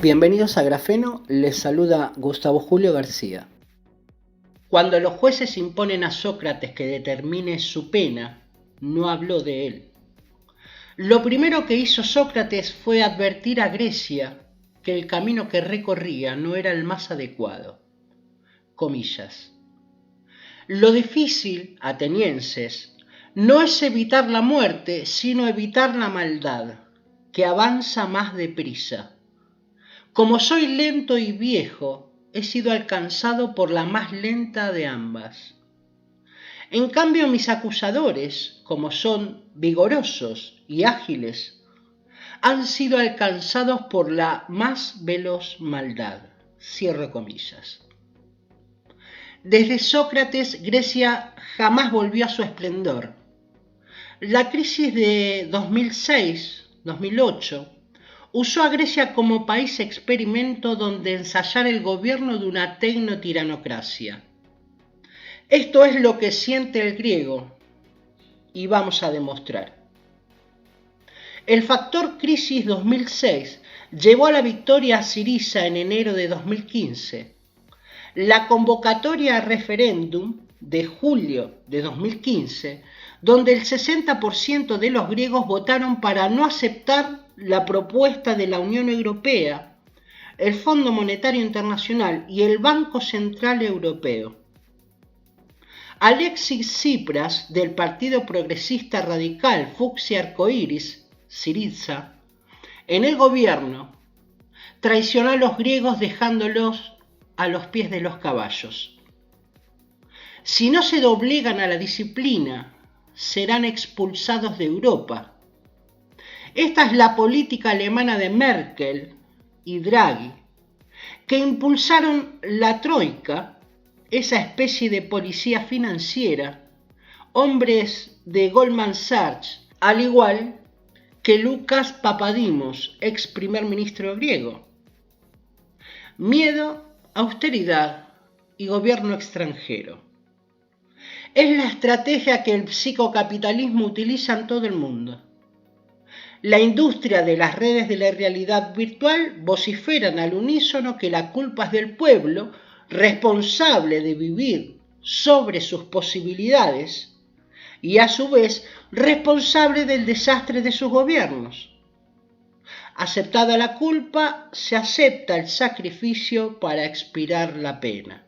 Bienvenidos a Grafeno, les saluda Gustavo Julio García. Cuando los jueces imponen a Sócrates que determine su pena, no habló de él. Lo primero que hizo Sócrates fue advertir a Grecia que el camino que recorría no era el más adecuado. Comillas. Lo difícil, atenienses, no es evitar la muerte, sino evitar la maldad, que avanza más deprisa. Como soy lento y viejo, he sido alcanzado por la más lenta de ambas. En cambio, mis acusadores, como son vigorosos y ágiles, han sido alcanzados por la más veloz maldad. Cierro comillas. Desde Sócrates, Grecia jamás volvió a su esplendor. La crisis de 2006-2008 usó a Grecia como país experimento donde ensayar el gobierno de una tecnotiranocracia. Esto es lo que siente el griego y vamos a demostrar. El factor crisis 2006 llevó a la victoria a Syriza en enero de 2015. La convocatoria a referéndum de julio de 2015, donde el 60% de los griegos votaron para no aceptar la propuesta de la Unión Europea, el Fondo Monetario Internacional y el Banco Central Europeo. Alexis Tsipras, del Partido Progresista Radical Fucsia Arcoiris, Syriza, en el gobierno, traicionó a los griegos dejándolos a los pies de los caballos. Si no se doblegan a la disciplina, serán expulsados de Europa. Esta es la política alemana de Merkel y Draghi, que impulsaron la Troika, esa especie de policía financiera, hombres de Goldman Sachs, al igual que Lucas Papadimos, ex primer ministro griego. Miedo, austeridad y gobierno extranjero. Es la estrategia que el psicocapitalismo utiliza en todo el mundo. La industria de las redes de la realidad virtual vociferan al unísono que la culpa es del pueblo, responsable de vivir sobre sus posibilidades y a su vez responsable del desastre de sus gobiernos. Aceptada la culpa, se acepta el sacrificio para expiar la pena.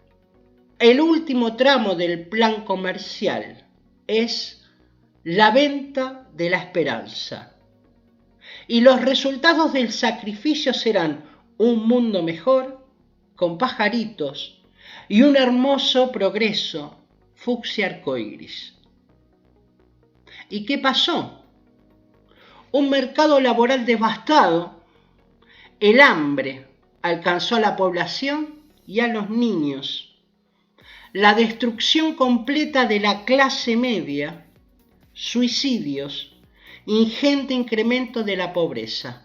El último tramo del plan comercial es la venta de la esperanza. Y los resultados del sacrificio serán un mundo mejor, con pajaritos, y un hermoso progreso fucsia arcoíris. ¿Y qué pasó? Un mercado laboral devastado, el hambre alcanzó a la población y a los niños, la destrucción completa de la clase media, suicidios, ingente incremento de la pobreza.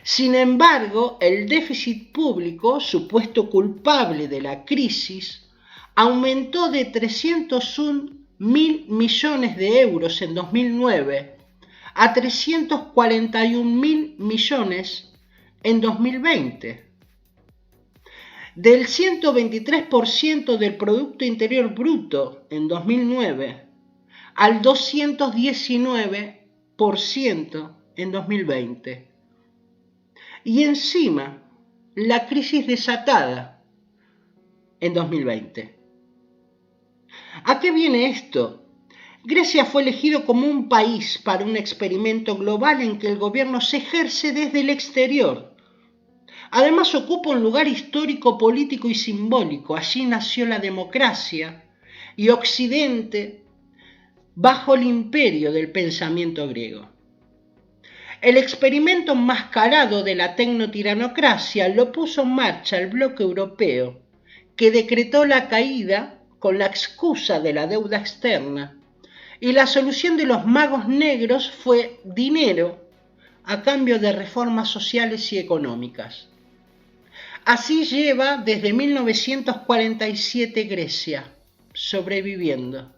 Sin embargo, el déficit público, supuesto culpable de la crisis, aumentó de 301.000 millones de euros en 2009 a 341.000 millones en 2020. Del 123% del Producto Interior Bruto en 2009 al 219% en 2020. Y encima, la crisis desatada en 2020. ¿A qué viene esto? Grecia fue elegido como un país para un experimento global en que el gobierno se ejerce desde el exterior. Además ocupa un lugar histórico, político y simbólico. Allí nació la democracia y Occidente bajo el imperio del pensamiento griego. El experimento enmascarado de la tecnotiranocracia lo puso en marcha el bloque europeo, que decretó la caída con la excusa de la deuda externa, y la solución de los magos negros fue dinero a cambio de reformas sociales y económicas. Así lleva desde 1947 Grecia, sobreviviendo.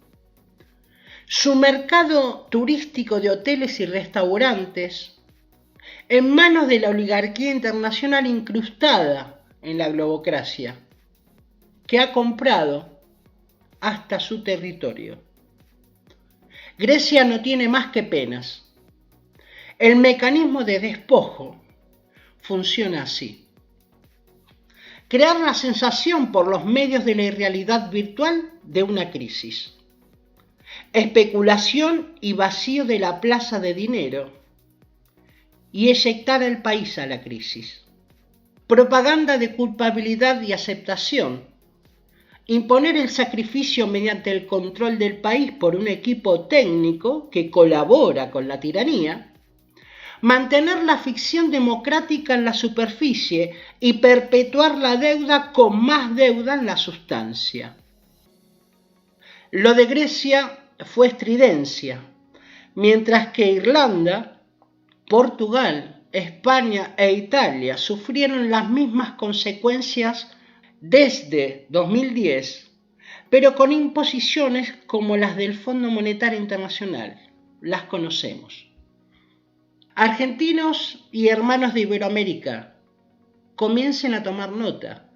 Su mercado turístico de hoteles y restaurantes en manos de la oligarquía internacional incrustada en la globocracia, que ha comprado hasta su territorio. Grecia no tiene más que penas. El mecanismo de despojo funciona así. Crear la sensación por los medios de la realidad virtual de una crisis. Especulación y vacío de la plaza de dinero. Y eyectar el país a la crisis. Propaganda de culpabilidad y aceptación. Imponer el sacrificio mediante el control del país por un equipo técnico que colabora con la tiranía. Mantener la ficción democrática en la superficie y perpetuar la deuda con más deuda en la sustancia. Lo de Grecia fue estridencia, mientras que Irlanda, Portugal, España e Italia sufrieron las mismas consecuencias desde 2010, pero con imposiciones como las del Fondo Monetario Internacional. Las conocemos. Argentinos y hermanos de Iberoamérica, comiencen a tomar nota.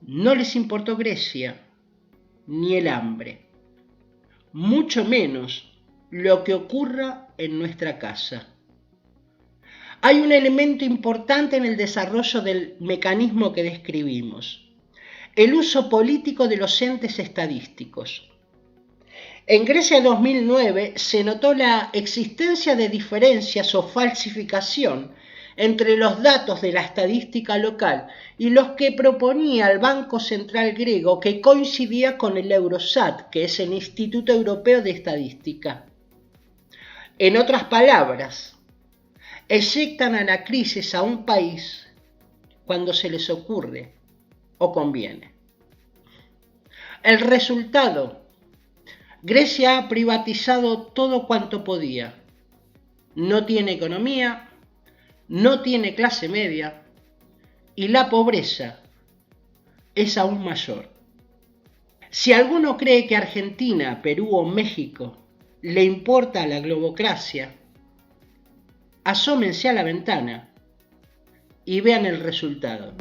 No les importó Grecia ni el hambre, mucho menos lo que ocurra en nuestra casa. Hay un elemento importante en el desarrollo del mecanismo que describimos: el uso político de los entes estadísticos. En Grecia 2009 se notó la existencia de diferencias o falsificación entre los datos de la estadística local y los que proponía el Banco Central griego, que coincidía con el Eurostat, que es el Instituto Europeo de Estadística. En otras palabras, eyectan a la crisis a un país cuando se les ocurre o conviene. El resultado: Grecia ha privatizado todo cuanto podía. No tiene economía, no tiene clase media y la pobreza es aún mayor. Si alguno cree que Argentina, Perú o México le importa la globocracia, asómense a la ventana y vean el resultado.